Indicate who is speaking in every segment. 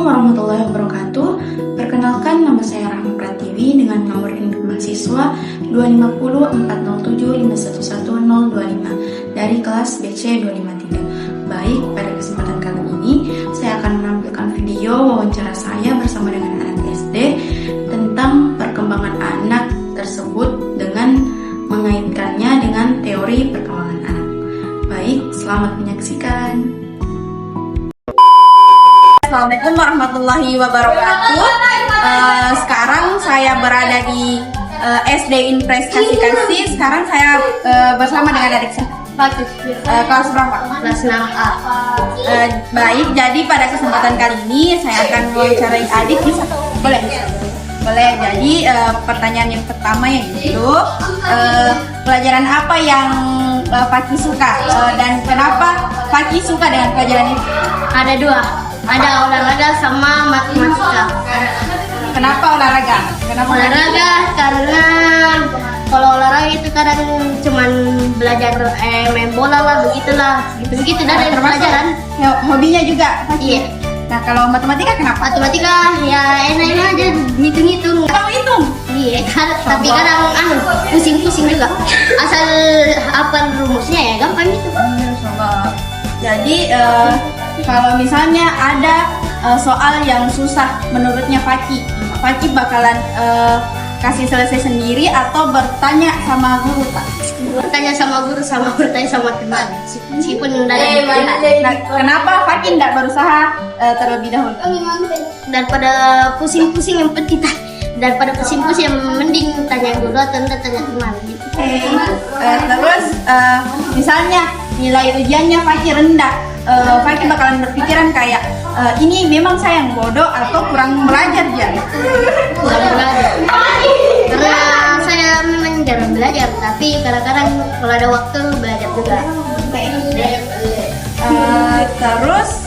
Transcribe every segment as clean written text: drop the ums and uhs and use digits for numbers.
Speaker 1: Assalamualaikum warahmatullahi wabarakatuh. Perkenalkan, nama saya Rahma Pratiwi dengan nomor induk mahasiswa 2504075111025 dari kelas BC 253. Baik, pada kesempatan kali ini saya akan menampilkan video wawancara saya bersama dengan anak SD tentang perkembangan anak tersebut dengan mengaitkannya dengan teori perkembangan anak. Baik, selamat menyaksikan. Assalamualaikum warahmatullahi wabarakatuh. Sekarang saya berada di SD Impres Kasih. Sekarang saya bersama dengan adik saya. Kelas berapa?
Speaker 2: Kelas 6A.
Speaker 1: Baik, jadi pada kesempatan kali ini saya akan mewawancarai adik. Bisa? Boleh? Boleh. Jadi pertanyaan yang pertama yaitu pelajaran apa yang Faki suka dan kenapa Faki suka dengan pelajaran itu?
Speaker 2: Ada dua. Ada olahraga sama matematika.
Speaker 1: Kenapa olahraga?
Speaker 2: Olahraga karena kalau olahraga itu kadang cuman belajar main bola lah, begitulah. Begitu dari pelajaran.
Speaker 1: Hobinya juga?
Speaker 2: Iya.
Speaker 1: Nah, kalau matematika kenapa?
Speaker 2: Matematika ya enak aja, ngitung-ngitung.
Speaker 1: Kamu hitung?
Speaker 2: Iya, tapi kadang pusing-pusing juga. Asal hafal rumusnya ya gampang gitu.
Speaker 1: Jadi kalau misalnya ada soal yang susah menurutnya Faki bakalan kasih selesai sendiri atau bertanya sama guru, Pak?
Speaker 2: Bertanya sama guru sama bertanya sama teman. Meskipun dari
Speaker 1: Nah, kenapa Faki tidak berusaha terlebih dahulu?
Speaker 2: daripada pusing-pusing yang penting daripada pusing-pusing yang mending tanya guru atau tanya teman gitu.
Speaker 1: Terus misalnya nilai ujiannya Faki rendah, Faki bakalan berpikiran kayak ini memang saya yang bodoh atau kurang belajar ya?
Speaker 2: Kurang belajar. Karena saya memang jarang belajar, tapi kadang-kadang kalau ada waktu belajar juga.
Speaker 1: Terus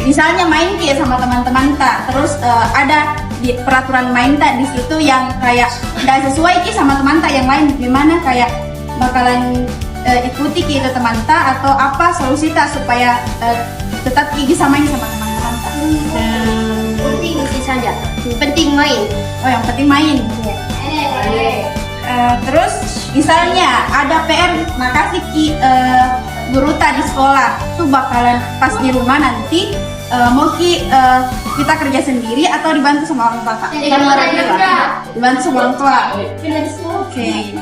Speaker 1: misalnya main kayak sama teman-teman tak, terus ada di peraturan main tak di situ yang kayak nggak sesuai ki sama teman tak yang lain, gimana kayak bakalan ikuti ki itu teman tak atau apa solusi tak supaya tetap ki bisa main sama teman-teman tak?
Speaker 2: Penting saja. Penting main.
Speaker 1: Oh, yang penting main. Terus misalnya ada PR, makasih ki guru tak di sekolah tuh bakalan pas di rumah nanti mau ki kita kerja sendiri atau dibantu sama orang tua? Dibantu sama orang tua. Oke.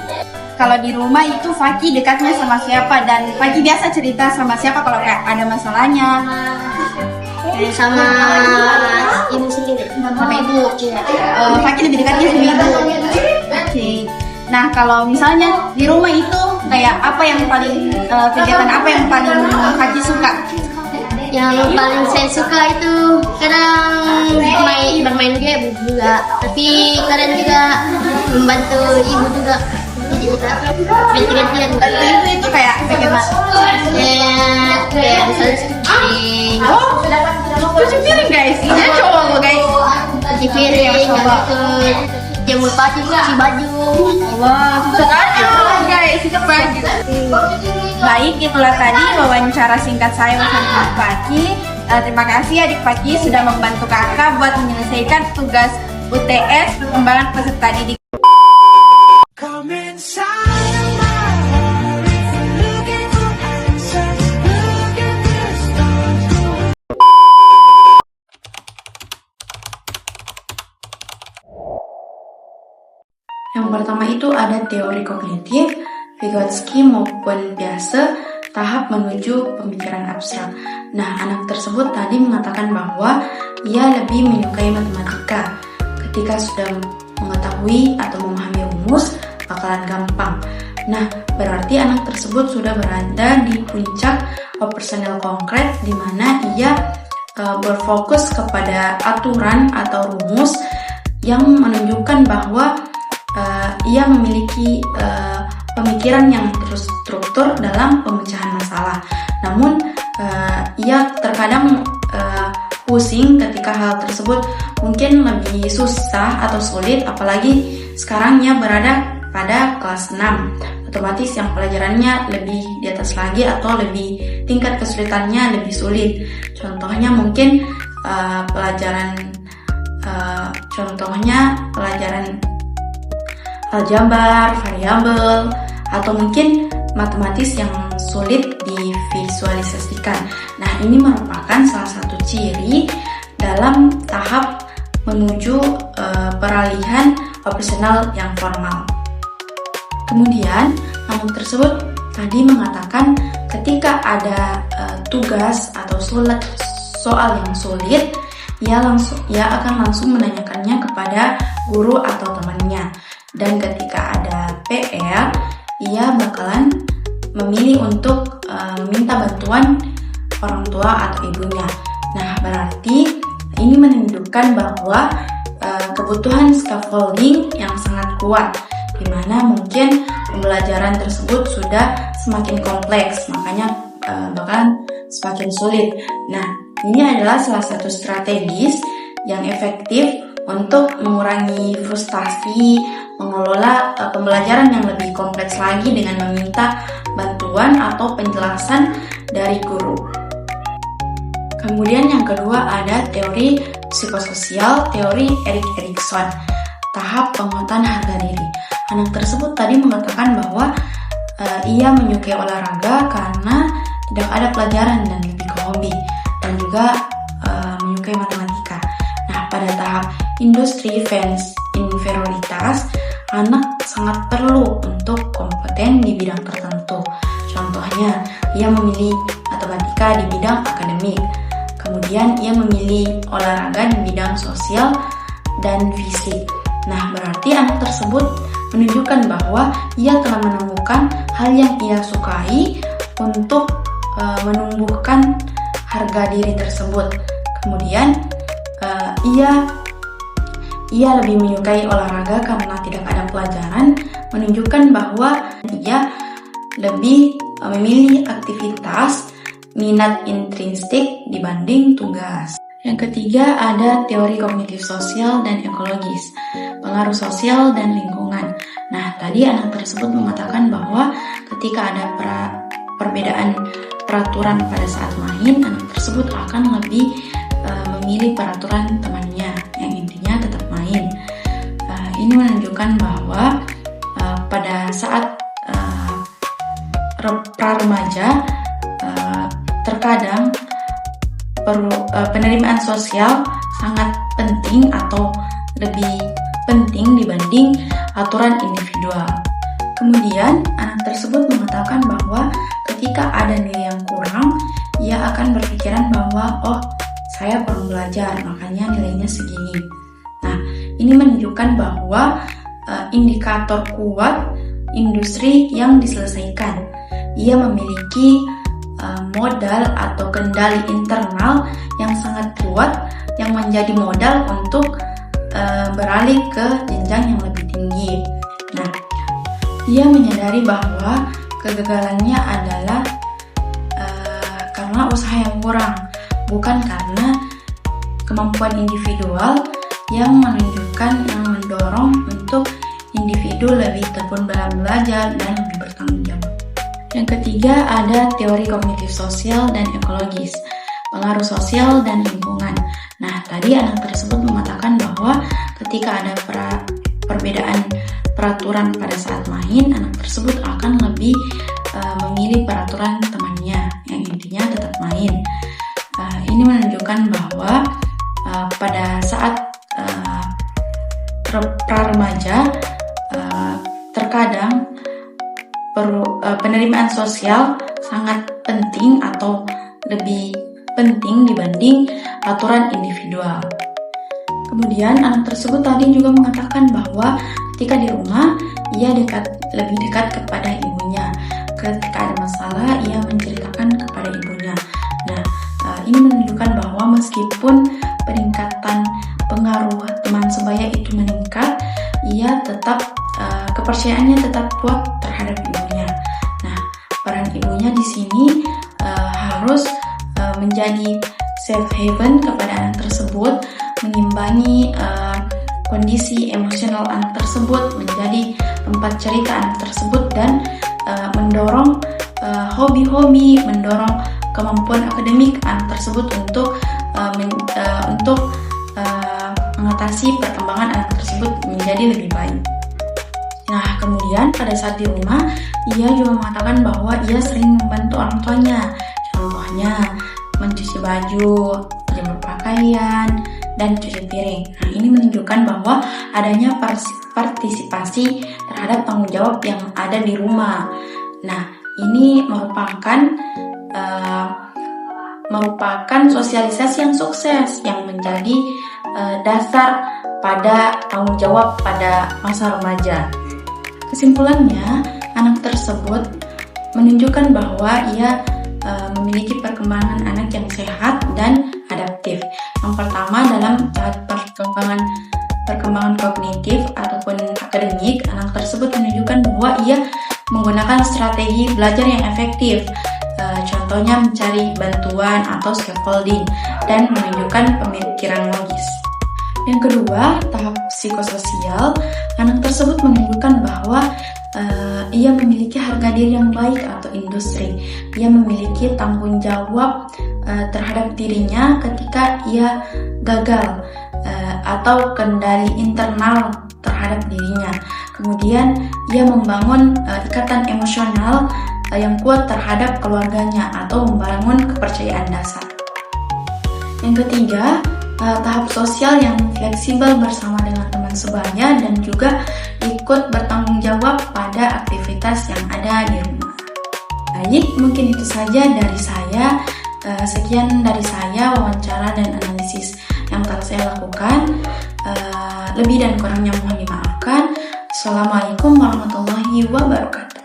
Speaker 1: Kalau di rumah itu Faki dekatnya sama siapa dan Faki biasa cerita sama siapa kalau kayak ada masalahnya?
Speaker 2: Sama ibu sendiri.
Speaker 1: Sama ibu. Faki lebih dekatnya sama ibu. Oke. Nah, kalau misalnya di rumah itu kayak apa yang paling kegiatan apa yang paling Faki suka?
Speaker 2: Yang paling saya suka itu kadang bermain game juga, tapi kadang juga membantu ibu juga. Ganti-gantian.
Speaker 1: Itu kayak bagaimana?
Speaker 2: Kayak misalnya cuci
Speaker 1: piring guys. Ini cowok lo guys.
Speaker 2: cuci piring, gitu. Jemur baju, cuci baju.
Speaker 1: Wah, susah aja guys. Itu banget. Baik, itulah tadi wawancara singkat saya bersama Faki. Terima kasih adik Faki sudah membantu kakak buat menyelesaikan tugas UTS perkembangan peserta didik. Yang pertama itu ada teori kognitif, Vygotsky maupun biasa tahap menuju pemikiran abstrak. Nah, anak tersebut tadi mengatakan bahwa ia lebih menyukai matematika. Ketika sudah mengetahui atau memahami rumus, bakalan gampang. Nah, berarti anak tersebut sudah berada di puncak personal konkret di mana ia berfokus kepada aturan atau rumus yang menunjukkan bahwa ia memiliki pemikiran yang terstruktur dalam pemecahan masalah. Namun ia terkadang pusing ketika hal tersebut mungkin lebih susah atau sulit, apalagi sekarang ia berada pada kelas 6. Otomatis yang pelajarannya lebih di atas lagi atau lebih tingkat kesulitannya lebih sulit. Contohnya mungkin pelajaran contohnya pelajaran aljabar, variabel, atau mungkin matematis yang sulit divisualisasikan. Nah, ini merupakan salah satu ciri dalam tahap menuju peralihan operasional yang formal. Kemudian, namun tersebut tadi mengatakan ketika ada tugas atau soal yang sulit, ia akan langsung menanyakannya kepada guru atau temannya. Dan ketika ada PR, ia bakalan memilih untuk meminta bantuan orang tua atau ibunya. Nah, berarti ini menunjukkan bahwa kebutuhan scaffolding yang sangat kuat, di mana mungkin pembelajaran tersebut sudah semakin kompleks, makanya bakalan semakin sulit. Nah, ini adalah salah satu strategis yang efektif untuk mengurangi frustasi, mengelola pembelajaran yang lebih kompleks lagi dengan meminta bantuan atau penjelasan dari guru. Kemudian yang kedua ada teori psikososial, teori Erik Erikson, tahap penguatan harga diri. Anak tersebut tadi mengatakan bahwa ia menyukai olahraga karena tidak ada pelajaran dan lebih ke hobi, dan juga menyukai matematika. Nah, pada tahap industri fans inferioritas, anak sangat perlu untuk kompeten di bidang tertentu. Contohnya, ia memilih matematika di bidang akademik. Kemudian ia memilih olahraga di bidang sosial dan fisik. Nah, berarti anak tersebut menunjukkan bahwa ia telah menemukan hal yang ia sukai untuk menumbuhkan harga diri tersebut. Kemudian ia lebih menyukai olahraga karena tidak ada pelajaran, menunjukkan bahwa ia lebih memilih aktivitas minat intrinsik dibanding tugas. Yang ketiga ada teori kognitif sosial dan ekologis, pengaruh sosial dan lingkungan. Nah, tadi anak tersebut mengatakan bahwa ketika ada perbedaan peraturan pada saat main, anak tersebut akan lebih memilih peraturan temannya yang intinya tetap main. Ini menunjukkan bahwa pada saat pra-remaja terkadang penerimaan sosial sangat penting atau lebih penting dibanding aturan individual. Kemudian anak tersebut mengatakan bahwa ketika ada nilai yang kurang, ia akan berpikiran bahwa saya kurang belajar, makanya nilainya segini. Nah, ini menunjukkan bahwa indikator kuat industri yang diselesaikan. Ia memiliki modal atau kendali internal yang sangat kuat yang menjadi modal untuk beralih ke jenjang yang lebih tinggi. Nah, ia menyadari bahwa kegagalannya adalah karena usaha yang kurang, bukan karena kemampuan individual yang mendorong untuk individu lebih tekun dalam belajar dan lebih bertanggung jawab. Yang ketiga ada teori kognitif sosial dan ekologis, pengaruh sosial dan lingkungan. Nah, tadi anak tersebut mengatakan bahwa ketika ada perbedaan peraturan pada saat main, anak tersebut akan lebih memilih peraturan temannya yang intinya tetap main. Ini menunjukkan bahwa pada saat pra-remaja terkadang penerimaan sosial sangat penting atau lebih penting dibanding aturan individual. Kemudian anak tersebut tadi juga mengatakan bahwa ketika di rumah ia lebih dekat kepada ibunya. Ketika ada masalah ia menceritakan kepada ibunya. Nah, ini menunjukkan bahwa meskipun peningkatan pengaruh teman sebaya itu meningkat, ia tetap kepercayaannya tetap kuat terhadap ibunya. Nah, peran ibunya di sini harus menjadi safe haven kepada anak tersebut, mengimbangi kondisi emosional anak tersebut, menjadi tempat cerita anak tersebut, dan mendorong hobi-hobi, mendorong kemampuan akademik anak tersebut untuk untuk mengatasi perkembangan anak tersebut menjadi lebih baik. Nah, kemudian pada saat di rumah, ia juga mengatakan bahwa ia sering membantu orang tuanya. Contohnya, mencuci baju, menjemur pakaian, dan cuci piring. Nah, ini menunjukkan bahwa adanya partisipasi terhadap tanggung jawab yang ada di rumah. Nah, ini merupakan sosialisasi yang sukses yang menjadi dasar pada tanggung jawab pada masa remaja. Kesimpulannya, anak tersebut menunjukkan bahwa ia memiliki perkembangan anak yang sehat dan adaptif. Yang pertama, dalam tahap perkembangan kognitif ataupun akademik, anak tersebut menunjukkan bahwa ia menggunakan strategi belajar yang efektif. Contohnya mencari bantuan atau scaffolding dan menunjukkan pemikiran logis. Yang kedua, tahap psikososial, anak tersebut menunjukkan bahwa ia memiliki harga diri yang baik atau industri. Ia memiliki tanggung jawab terhadap dirinya ketika ia gagal atau kendali internal terhadap dirinya. Kemudian ia membangun ikatan emosional yang kuat terhadap keluarganya atau membangun kepercayaan dasar. Yang ketiga, tahap sosial yang fleksibel bersama dengan teman sebaya dan juga ikut bertanggung jawab pada aktivitas yang ada di rumah. Baik, mungkin itu saja dari saya. Sekian dari saya wawancara dan analisis yang telah saya lakukan. Lebih dan kurangnya mohon dimaafkan. Assalamualaikum warahmatullahi wabarakatuh.